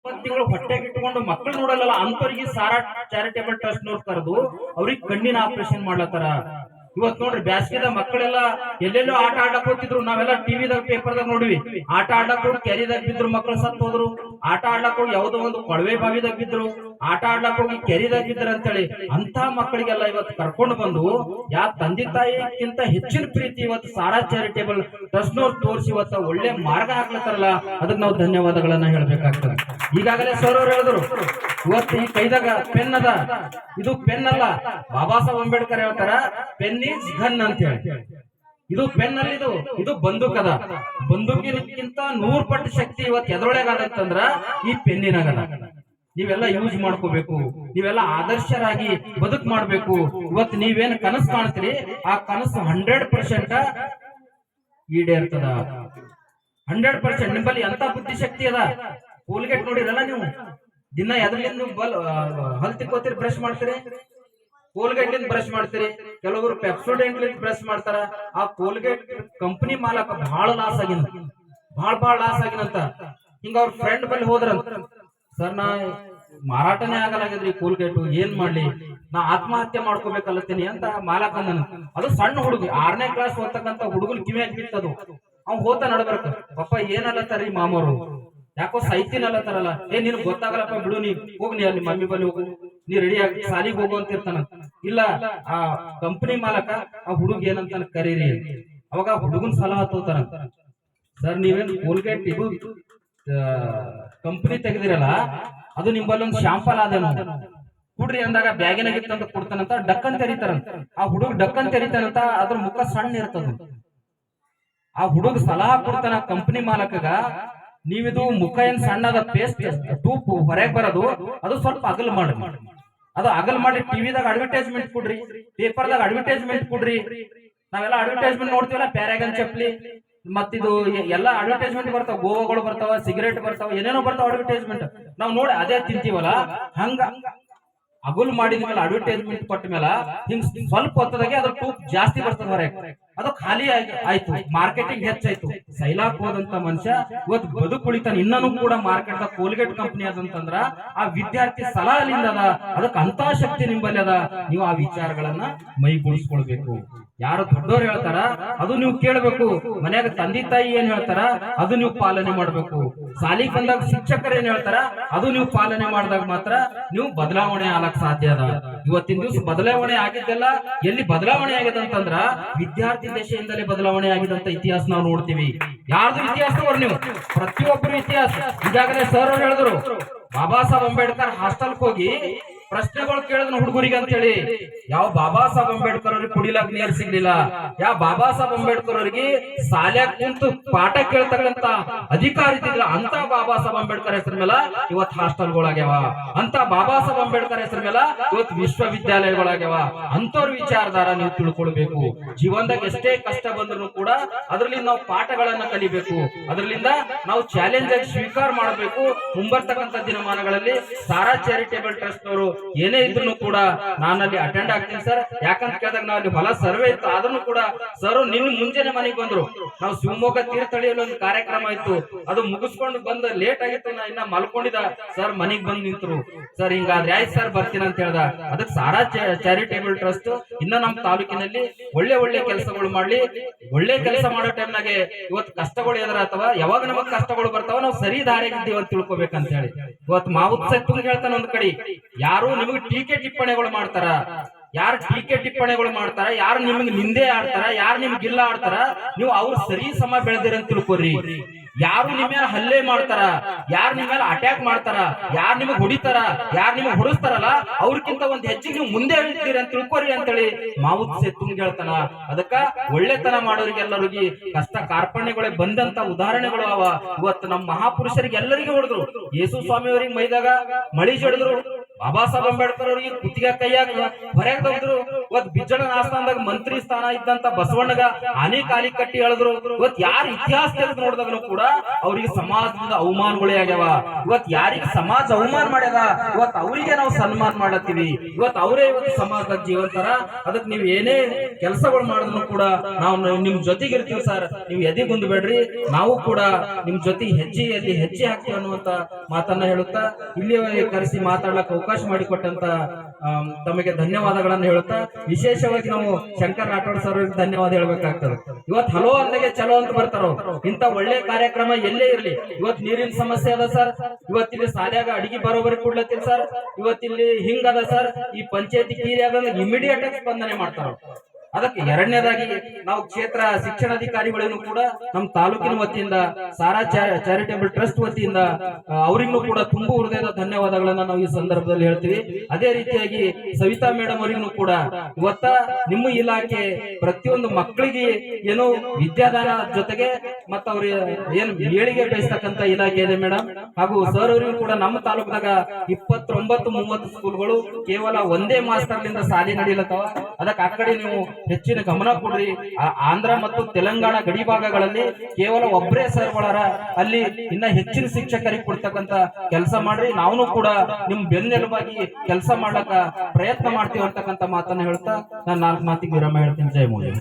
ತಿಂಗಳು ಹೊಟ್ಟೆಗೆ ಇಟ್ಕೊಂಡು ಮಕ್ಕಳು ನೋಡಲ್ಲ ಅಂತವ್ರಿಗೆ ಸಾರಾ ಚಾರಿಟೇಬಲ್ ಟ್ರಸ್ಟ್ ನವ್ರು ಕರೆದು ಅವ್ರಿಗೆ ಕಣ್ಣಿನ ಆಪರೇಷನ್ ಮಾಡ್ಲತ್ತಾರ. ಇವತ್ ನೋಡ್ರಿ ಬ್ಯಾಸ್ಗೆದ ಮಕ್ಕಳೆಲ್ಲ ಎಲ್ಲೆಲ್ಲೋ ಆಟ ಆಡಕ್ ಹೋಗ್ತಿದ್ರು. ನಾವೆಲ್ಲ ಟಿವಿದಾಗ ಪೇಪರ್ದಾಗ ನೋಡ್ವಿ. ಆಟ ಆಡಕ್ ಹೋಗಿ ಕೆರಿದಾಗ ಬಿದ್ರು, ಮಕ್ಕಳು ಸತ್ ಹೋದ್ರು. ಆಟ ಆಡ್ಲಕ್ ಹೋಗಿ ಯಾವ್ದೋ ಒಂದು ಕೊಳವೆ ಬಾವಿದಾಗ ಬಿದ್ರು, ಆಟ ಆಡ್ಲಕ್ ಹೋಗಿ ಕೆರಿದಾಗ ಬಿದ್ರ ಅಂತೇಳಿ ಅಂತ ಮಕ್ಕಳಿಗೆಲ್ಲ ಇವತ್ತು ಕರ್ಕೊಂಡು ಬಂದು ಯಾ ತಂದೆ ತಾಯಿಗಿಂತ ಹೆಚ್ಚಿನ ಪ್ರೀತಿ ಇವತ್ತು ಸಾರಾ ಚಾರಿಟೇಬಲ್ ಟ್ರಸ್ಟ್ ನವ್ರು ತೋರಿಸಿ ಇವತ್ತು ಒಳ್ಳೆ ಮಾರ್ಗ ಹಾಕ್ಲತ್ತಾರಲ್ಲ, ಅದಕ್ಕೆ ನಾವು ಧನ್ಯವಾದಗಳನ್ನ ಹೇಳ್ಬೇಕಾಗ್ತದೆ. ಈಗಾಗಲೇ ಸರ್ ಅವ್ರು ಹೇಳಿದ್ರು, ಇವತ್ತು ಈ ಕೈದಾಗ ಪೆನ್ ಅದ, ಇದು ಪೆನ್ ಅಲ್ಲ, ಬಾಬಾ ಸಾಹೇಬ್ ಅಂಬೇಡ್ಕರ್ ಹೇಳ್ತಾರ ಪೆನ್ ಈಸ್ ಗನ್ ಅಂತ ಹೇಳಿ. ಇದು ಪೆನ್ ಅಲ್ಲಿ ಇದು ಬಂದೂಕ್ ಅದ. ಬಂದೂಕಿನಕ್ಕಿಂತ 100 ಪಟ್ಟು ಶಕ್ತಿ ಇವತ್ತು ಎದ್ರೊಳಗಾದಂತಂದ್ರ ಈ ಪೆನ್ನಿನಾಗದ. ನೀವೆಲ್ಲ ಯೂಸ್ ಮಾಡ್ಕೋಬೇಕು, ನೀವೆಲ್ಲ ಆದರ್ಶರಾಗಿ ಬದುಕು ಮಾಡ್ಬೇಕು. ಇವತ್ತು ನೀವೇನು ಕನಸು ಕಾಣ್ತೀರಿ ಆ ಕನಸು 100% ಈಡೇರ್ತದ. 100% ನಿಮ್ಮಲ್ಲಿ ಎಂತ ಬುದ್ಧಿಶಕ್ತಿ ಅದ. ಕೋಲ್ಗೇಟ್ ನೋಡಿರಲ್ಲ ನೀವು, ದಿನ ಎದ್ರಲಿಂದ ಹಲ್ ತಿಕ್ಕೋತೀರಿ, ಬ್ರಷ್ ಮಾಡ್ತೀರಿ, ಕೋಲ್ಗೇಟ್ ಬ್ರಷ್ ಮಾಡ್ತೀರಿ. ಕೆಲವರು ಪೆಪ್ಸೋಡೆಂಟ್ ಬ್ರಷ್ ಮಾಡ್ತಾರ. ಆ ಕೋಲ್ಗೇಟ್ ಕಂಪನಿ ಮಾಲಕ ಬಹಳ ಲಾಸ್ ಆಗಿನ, ಬಹಳ ಲಾಸ್ ಆಗಿನಂತ. ಹಿಂಗ ಅವ್ರ ಫ್ರೆಂಡ್ ಬಲ್ಲಿ ಹೋದ್ರಂತ, ಸರ್ ನಾ ಮಾರಾಟನೇ ಆಗಲಾಗಿದ್ರಿ ಕೋಲ್ಗೇಟ್, ಏನ್ ಮಾಡ್ಲಿ, ನಾ ಆತ್ಮಹತ್ಯೆ ಮಾಡ್ಕೋಬೇಕಲ್ಲತ್ತೀನಿ ಅಂತ ಮಾಲಕ ನನ್. ಅದು ಸಣ್ಣ ಹುಡುಗ, 6ನೇ ಕ್ಲಾಸ್ ಓದ್ತಕ್ಕಂತ ಹುಡುಗನ್ ಕಿವಿಯಾಗಿ ಬಿತ್ತದು. ಅವ್ ಹೋತ ನಡ್ಬರ್ಕ, ಪಪ್ಪ ಏನಲ್ಲತ್ತಾರೀ ಮಾಮರು, ಯಾಕೋ ಸೈತಿನಲ್ಲತ್ತಾರಲ್ಲ, ನೀನ್ ಗೊತ್ತಾಗಲ್ಲಪ್ಪ ಬಿಡು, ನೀ ಹೋಗ್, ನೀ ಅಲ್ಲಿ ಮಮ್ಮಿ ಬಲ್ಲಿ ಹೋಗು, ನೀ ರೆಡಿ ಆಗಿ ಸಾಲಿಗೆ ಹೋಗು ಅಂತ ಇರ್ತಾನ. ಇಲ್ಲ ಆ ಕಂಪನಿ ಮಾಲಕ ಆ ಹುಡುಗ ಏನಂತ ಕರೀರಿ. ಅವಾಗ ಹುಡುಗನ್ ಸಲಹಾ ತಗೋತಾರ, ಸರ್ ನೀವೇನ್ ಕೋಲ್ಗೇಟ್ ಇದು ಕಂಪನಿ ತೆಗೆದಿರಲ್ಲ, ಅದು ನಿಂಬಲ್ಲೊಂದು ಶಾಂಪಲ್ ಆದೇನು ಕುಡ್ರಿ ಅಂದಾಗ ಬ್ಯಾಗಿನಾಗಿತ್ತಂತ ಕೊಡ್ತಾನಂತ. ಡಕ್ಕನ್ ತೆರಿತಾರಂತ. ಆ ಹುಡುಗ ಡಕ್ಕನ್ ತೆರಿತಾನಂತ, ಅದ್ರ ಮುಖ ಸಣ್ಣ ಇರ್ತದ. ಆ ಹುಡುಗ ಸಲಹಾ ಕೊಡ್ತಾನ ಕಂಪನಿ ಮಾಲಕಗ, ನೀವಿದು ಮುಖ ಏನ್ ಸಣ್ಣದ, ಪೇಸ್ಟ್ ಟೂಪ್ ಹೊರಗೆ ಬರೋದು, ಅದು ಸ್ವಲ್ಪ ಅಗಲ್ ಮಾಡ್ರಿ, ಅದು ಅಗಲ್ ಮಾಡಿ ಟಿವಿದಾಗ ಅಡ್ವರ್ಟೈಸ್ಮೆಂಟ್ ಕೊಡ್ರಿ, ಪೇಪರ್ದಾಗ ಅಡ್ವರ್ಟೈಸ್ಮೆಂಟ್ ಕೊಡ್ರಿ. ನಾವೆಲ್ಲ ಅಡ್ವರ್ಟೈಸ್ಮೆಂಟ್ ನೋಡ್ತೀವಲ್ಲ, ಪ್ಯಾರಾಗನ್ ಚಪ್ಲಿ ಮತ್ತಿದು ಎಲ್ಲಾ ಅಡ್ವರ್ಟೈಸ್ಮೆಂಟ್ ಬರ್ತಾವ, ಗೋವಾಗಳು ಬರ್ತಾವ, ಸಿಗರೇಟ್ ಬರ್ತಾವ, ಏನೇನೋ ಬರ್ತಾವ ಅಡ್ವರ್ಟೈಸ್ಮೆಂಟ್. ನಾವ್ ನೋಡಿ ಅದೇ ತಿಂತೀವಲ್ಲ, ಹಂಗ ಅಗುಲ್ ಮಾಡಿದ್ಮೇಲೆ ಅಡ್ವರ್ಟೈಸ್ಮೆಂಟ್ ಕೊಟ್ಟ ಮೇಲೆ ಹಿಂಗ್ ಸ್ವಲ್ಪ ಹೊತ್ತದಾಗೆ ಅದ್ರ ಟೂಪ್ ಜಾಸ್ತಿ ಬರ್ತದ ಹೊರಗೆ, ಅದು ಖಾಲಿ ಆಯ್ತು, ಮಾರ್ಕೆಟಿಂಗ್ ಹೆಚ್ಚಾಯ್ತು. ಸೈಲಾಕ್ ಹೋದಂತ ಮನುಷ್ಯ ಇವತ್ತು ಬದುಕು ಉಳಿತಾನ. ಇನ್ನೂ ಕೂಡ ಮಾರ್ಕೆಟ್ ದಾಗ ಕೋಲ್ಗೇಟ್ ಕಂಪನಿ ಅದಂತಂದ್ರ ಆ ವಿದ್ಯಾರ್ಥಿ ಸಲಹೆಯಿಂದ ಅದ, ಅದಕ್ಕೆ ಅಂತ ಶಕ್ತಿ ನಿಂಬಲ್ಲಿ ಅದ. ನೀವು ಆ ವಿಚಾರಗಳನ್ನ ಮೈಗೂಡಿಸ್ಕೊಳ್ಬೇಕು. ಯಾರು ದೊಡ್ಡವ್ರು ಹೇಳ್ತಾರ ಅದು ನೀವು ಕೇಳಬೇಕು. ಮನ್ಯಾಗ ತಂದೆ ತಾಯಿ ಏನ್ ಹೇಳ್ತಾರ ಅದು ನೀವು ಪಾಲನೆ ಮಾಡ್ಬೇಕು. ಸಾಲಿಗೆ ಬಂದಾಗ ಶಿಕ್ಷಕರು ಏನ್ ಹೇಳ್ತಾರ ಅದು ನೀವು ಪಾಲನೆ ಮಾಡಿದಾಗ ಮಾತ್ರ ನೀವು ಬದಲಾವಣೆ ಆಗಕ್ ಸಾಧ್ಯ ಅದ. ಇವತ್ತಿನ ದಿವಸ ಬದಲಾವಣೆ ಆಗಿದ್ದೆಲ್ಲ ಎಲ್ಲಿ ಬದಲಾವಣೆ ಆಗಿದೆ ಅಂತಂದ್ರ ವಿದ್ಯಾರ್ಥಿ ದಶೆಯಿಂದಲೇ ಬದಲಾವಣೆ ಆಗಿದಂತ ಇತಿಹಾಸ ನಾವು ನೋಡ್ತೀವಿ. ಯಾರ್ದು ಇತಿಹಾಸ ನೀವು ಪ್ರತಿಯೊಬ್ಬರು ಇತಿಹಾಸ. ಈಗಾಗಲೇ ಸರ್ ಅವ್ರು ಹೇಳಿದ್ರು, ಬಾಬಾ ಸಾಹೇಬ್ ಅಂಬೇಡ್ಕರ್ ಹಾಸ್ಟೆಲ್ ಹೋಗಿ ಪ್ರಶ್ನೆಗಳು ಕೇಳಿದ್ರು ಹುಡುಗರಿಗೆ ಅಂತ ಹೇಳಿ. ಯಾವ ಬಾಬಾ ಸಾಹೇಬ್ ಅಂಬೇಡ್ಕರ್ ಅವ್ರಿಗೆ ಕುಡಿಲಾಕ್ ನೀರ್ ಸಿಗ್ಲಿಲ್ಲ, ಯಾವ ಬಾಬಾ ಸಾಹೇಬ್ ಅಂಬೇಡ್ಕರ್ ಅವ್ರಿಗೆ ಶಾಲ್ಯಾಗ ಕುಂತು ಪಾಠ ಕೇಳ್ತಕ್ಕಂತ ಅಧಿಕಾರ ಇದ್ದಿಲ್ಲ, ಅಂತ ಬಾಬಾ ಸಾಹೇಬ್ ಅಂಬೇಡ್ಕರ್ ಹೆಸರ ಮೇಲೆ ಇವತ್ತು ಹಾಸ್ಟೆಲ್ಗಳಾಗ್ಯಾವ. ಅಂತ ಬಾಬಾ ಸಾಹೇಬ್ ಅಂಬೇಡ್ಕರ್ ಹೆಸರ ಮೇಲೆ ಇವತ್ತು ವಿಶ್ವವಿದ್ಯಾಲಯಗಳಾಗ್ಯಾವ. ಅಂತವ್ರ ವಿಚಾರಧಾರ ನೀವು ತಿಳ್ಕೊಳ್ಬೇಕು. ಜೀವನದಾಗ ಎಷ್ಟೇ ಕಷ್ಟ ಬಂದ್ರು ಕೂಡ ಅದ್ರಲ್ಲಿ ನಾವು ಪಾಠಗಳನ್ನ ಕಲಿಬೇಕು, ಅದ್ರಲಿಂದ ನಾವು ಚಾಲೆಂಜ್ ಆಗಿ ಸ್ವೀಕಾರ ಮಾಡಬೇಕು. ಮುಂಬರ್ತಕ್ಕಂಥ ದಿನಮಾನಗಳಲ್ಲಿ ಸಾರಾ ಚಾರಿಟೇಬಲ್ ಟ್ರಸ್ಟ್ ಅವರು ಏನೇ ಇದ್ರು ಕೂಡ ನಾನಲ್ಲಿ ಅಟೆಂಡ್ ಆಗ್ತೀನಿ ಸರ್. ಯಾಕಂತ ಕೇಳಿದಾಗ ನಾವು ಅಲ್ಲಿ ಹೊಲ ಸರ್ವೆ ಇತ್ತು, ಆದ್ರೂ ಕೂಡ ಸರ್ ನಿನ್ನ ಮುಂಜಾನೆ ಮನೆಗೆ ಬಂದ್ರು. ನಾವು ಶಿವಮೊಗ್ಗ ತೀರ್ಥಹಳ್ಳಿಯಲ್ಲಿ ಒಂದು ಕಾರ್ಯಕ್ರಮ ಇತ್ತು, ಅದು ಮುಗಿಸ್ಕೊಂಡು ಬಂದ ಲೇಟ್ ಆಗಿತ್ತು, ನಾ ಇನ್ನ ಮಲ್ಕೊಂಡಿದ್ದ. ಸರ್ ಮನೆಗ್ ಬಂದ್ ನಿಂತರು, ಸರ್ ಹಿಂಗಾದ್ರೆ ಆಯ್ತು ಸರ್ ಬರ್ತೀನಿ ಅಂತ ಹೇಳ್ದ. ಅದಕ್ಕೆ ಸಾರಾ ಚಾರಿಟೇಬಲ್ ಟ್ರಸ್ಟ್ ಇನ್ನ ನಮ್ಮ ತಾಲೂಕಿನಲ್ಲಿ ಒಳ್ಳೆ ಕೆಲಸಗಳು ಮಾಡ್ಲಿ. ಒಳ್ಳೆ ಕೆಲಸ ಮಾಡೋ ಟೈಮ್ನಾಗೆ ಇವತ್ತು ಕಷ್ಟಗಳು ಎದುರ ಅಥವಾ ಯಾವಾಗ ನಮಗ್ ಕಷ್ಟಗಳು ಬರ್ತಾವ ನಾವು ಸರಿ ದಾರಿಗಿದ್ದೀವಿ ಅಂತ ತಿಳ್ಕೊಬೇಕಂತ ಹೇಳಿ ಇವತ್ತು ಮಾವುತ್ ತುಂಗ್ ಹೇಳ್ತಾನೆ. ಒಂದ್ ಕಡೆ ಯಾರು ನಿಮಗೆ ಟೀಕೆ ಟಿಪ್ಪಣಿಗಳು ಮಾಡ್ತಾರ, ಯಾರು ಟೀಕೆ ಟಿಪ್ಪಣಿಗಳು ಮಾಡ್ತಾರ, ಯಾರು ನಿಮಗೆ ನಿಂದೆ ಆಡ್ತಾರ, ಯಾರು ನಿಮ್ಗೆ ಇಲ್ಲ ಆಡ್ತಾರ, ನೀವು ಅವ್ರು ಸರಿ ಸಮ ಬೆಳೆದಿರ ಅಂತ ತಿಳ್ಕೊರಿ. ಯಾರು ನಿಮ್ಮ ಮೇಲೆ ಹಲ್ಲೆ ಮಾಡ್ತಾರ, ಯಾರು ನಿಮ್ಮ ಮೇಲೆ ಅಟ್ಯಾಕ್ ಮಾಡ್ತಾರ, ಯಾರು ನಿಮಗ್ ಹೊಡಿತಾರ, ಯಾರು ನಿಮಗ್ ಹೊಡಿಸ್ತಾರಲ್ಲ ಅವ್ರಕ್ಕಿಂತ ಒಂದ್ ಹೆಜ್ಜೆಗೆ ನೀವು ಮುಂದೆ ಹೇಳ್ತೀರಿ ಅಂತ ತಿಳ್ಕೊರಿ ಅಂತೇಳಿ ಮಾವುತ್ ತುಂಗ್ ಹೇಳ್ತಾನ. ಅದಕ್ಕ ಒಳ್ಳೆತನ ಮಾಡೋರಿಗೆಲ್ಲರಿಗೆ ಕಷ್ಟ ಕಾರ್ಪಣ್ಯಗಳೇ ಬಂದಂತ ಉದಾಹರಣೆಗಳು ಅವ. ಇವತ್ತು ನಮ್ಮ ಮಹಾಪುರುಷರಿಗೆ ಎಲ್ಲರಿಗೂ ಹೊಡೆದ್ರು. ಯೇಸು ಸ್ವಾಮಿ ಅವ್ರಿಗೆ ಮೈದಾಗ ಮಳಿ ಜಡಿದ್ರು, ಬಾಬಾ ಸಾಹೇಬ್ ಅಂಬೇಡ್ಕರ್ ಅವರಿಗೆ ಕುತ್ತಿಗೆ ಕೈಯಾಗ ಹೊರಗೆ ತೆಗೆದ್ರು. ಇವತ್ ಬಿಜ್ಜಳನ ಆಸ್ಥಾನದಾಗ ಮಂತ್ರಿ ಸ್ಥಾನ ಇದ್ದಂತ ಬಸವಣ್ಣಗ ಆನಿ ಕಾಲಿ ಕಟ್ಟಿ ಎಳೆದ್ರು. ಇವತ್ ಯಾರ ಇತಿಹಾಸ ತೆಗೆದು ನೋಡಿದಾಗನು ಕೂಡ ಅವ್ರಿಗೆ ಸಮಾಜದಿಂದ ಅವಮಾನಗಳೇ ಆಗ್ಯಾವ. ಇವತ್ ಯಾರಿಗೆ ಸಮಾಜ ಅವಮಾನ ಮಾಡ್ಯದ ಇವತ್ ಅವರಿಗೆ ನಾವು ಸನ್ಮಾನ ಮಾಡತ್ತೀವಿ. ಇವತ್ ಅವರೇ ಇವತ್ತು ಸಮಾಜದ ಜೀವಂತರ. ಅದಕ್ಕೆ ನೀವು ಏನೇ ಕೆಲಸಗಳು ಮಾಡಿದ್ರು ಕೂಡ ನಾವು ನಿಮ್ ಜೊತೆಗೆ ಇರ್ತೀವಿ ಸರ್, ನೀವು ಎದೆ ಗುಂದಬೇಡ್ರಿ, ನಾವು ಕೂಡ ನಿಮ್ ಜೊತೆ ಹೆಜ್ಜೆಯಲ್ಲಿ ಹೆಜ್ಜೆ ಹಾಕ್ತೀವಿ ಅನ್ನುವಂತ ಮಾತನ್ನ ಹೇಳುತ್ತಾ ಇಲ್ಲಿ ಕರೆಸಿ ಮಾತಾಡ್ಲಕ್ಕೆ ಅವಕಾಶ ಮಾಡಿಕೊಟ್ಟಂತ ತಮಗೆ ಧನ್ಯವಾದಗಳನ್ನು ಹೇಳುತ್ತಾ, ವಿಶೇಷವಾಗಿ ನಾವು ಶಂಕರ್ ರಾಠೋಡ್ ಸರ್ ಧನ್ಯವಾದ ಹೇಳ್ಬೇಕಾಗ್ತದೆ. ಇವತ್ ಹಲೋ ಅಂದಾಗೆ ಚಲೋ ಅಂತ ಬರ್ತಾರ. ಇಂತ ಒಳ್ಳೆ ಕಾರ್ಯಕ್ರಮ ಎಲ್ಲೇ ಇರ್ಲಿ. ಇವತ್ ನೀರಿನ ಸಮಸ್ಯೆ ಅದ ಸರ್, ಇವತ್ತಿಲ್ಲಿ ಸಾಲ್ಯಾಗ ಅಡಿಗೆ ಬರೋಬರಿ ಕೊಡ್ಲತ್ತಿಲ್ಲ ಸರ್, ಇವತ್ತಿಲ್ಲಿ ಹಿಂಗದ ಸರ್, ಈ ಪಂಚಾಯತಿ ಕೀರಿ ಆಗ ಇಮಿಡಿಯೇಟ್ ಆಗಿ ಸ್ಪಂದನೆ ಮಾಡ್ತಾರ. ಅದಕ್ಕೆ ಎರಡನೇದಾಗಿ ನಾವು ಕ್ಷೇತ್ರ ಶಿಕ್ಷಣಾಧಿಕಾರಿಗಳಿಗೂ ಕೂಡ ನಮ್ಮ ತಾಲೂಕಿನ ವತಿಯಿಂದ ಸಾರಾ ಚಾರಿಟೇಬಲ್ ಟ್ರಸ್ಟ್ ವತಿಯಿಂದ ಅವರಿಗೂ ಕೂಡ ತುಂಬು ಹೃದಯದ ಧನ್ಯವಾದಗಳನ್ನ ನಾವು ಈ ಸಂದರ್ಭದಲ್ಲಿ ಹೇಳ್ತೀವಿ. ಅದೇ ರೀತಿಯಾಗಿ ಸವಿತಾ ಮೇಡಮ್ ಅವರಿಗೂ ಕೂಡ ಇವತ್ತ ನಿಮ್ಮ ಇಲಾಖೆ ಪ್ರತಿಯೊಂದು ಮಕ್ಕಳಿಗೆ ಏನು ವಿದ್ಯಾದಾನ ಜೊತೆಗೆ ಮತ್ತ ಅವ್ರ ಏನು ಏಳಿಗೆ ಬಯಸ್ತಕ್ಕಂತ ಇಲಾಖೆ ಇದೆ ಮೇಡಮ್. ಹಾಗೂ ಸರ್ ಅವರಿಗೂ ಕೂಡ ನಮ್ಮ ತಾಲೂಕದಾಗ 29-30 ಸ್ಕೂಲ್ಗಳು ಕೇವಲ ಒಂದೇ ಮಾಸ್ತರ್ಲಿಂದ ಸಾಲಿ ನಡೀಲತ್ತವ. ಅದಕ್ಕೆ ಆ ಕಡೆ ನೀವು ಹೆಚ್ಚಿನ ಗಮನ ಕೊಡ್ರಿ. ಆಂಧ್ರ ಮತ್ತು ತೆಲಂಗಾಣ ಗಡಿ ಭಾಗಗಳಲ್ಲಿ ಕೇವಲ ಒಬ್ಬರೇ ಸರ್ಗಳರ, ಅಲ್ಲಿ ಇನ್ನ ಹೆಚ್ಚಿನ ಶಿಕ್ಷಕರಿಗೆ ಕೊಡ್ತಕ್ಕಂತ ಕೆಲಸ ಮಾಡ್ರಿ. ನಾವು ಕೂಡ ನಿಮ್ ಬೆನ್ನೆಲುಬಾಗಿ ಕೆಲಸ ಮಾಡ್ಲಕ್ಕ ಪ್ರಯತ್ನ ಮಾಡ್ತೀವಿ ಅಂತಕ್ಕಂತ ಮಾತನ್ನ ಹೇಳ್ತಾ ನಾನು 4 ಮಾತಿಗೆ ವಿರಾಮ ಹೇಳ್ತೀನಿ. ಜೈ ಮೋದಿ.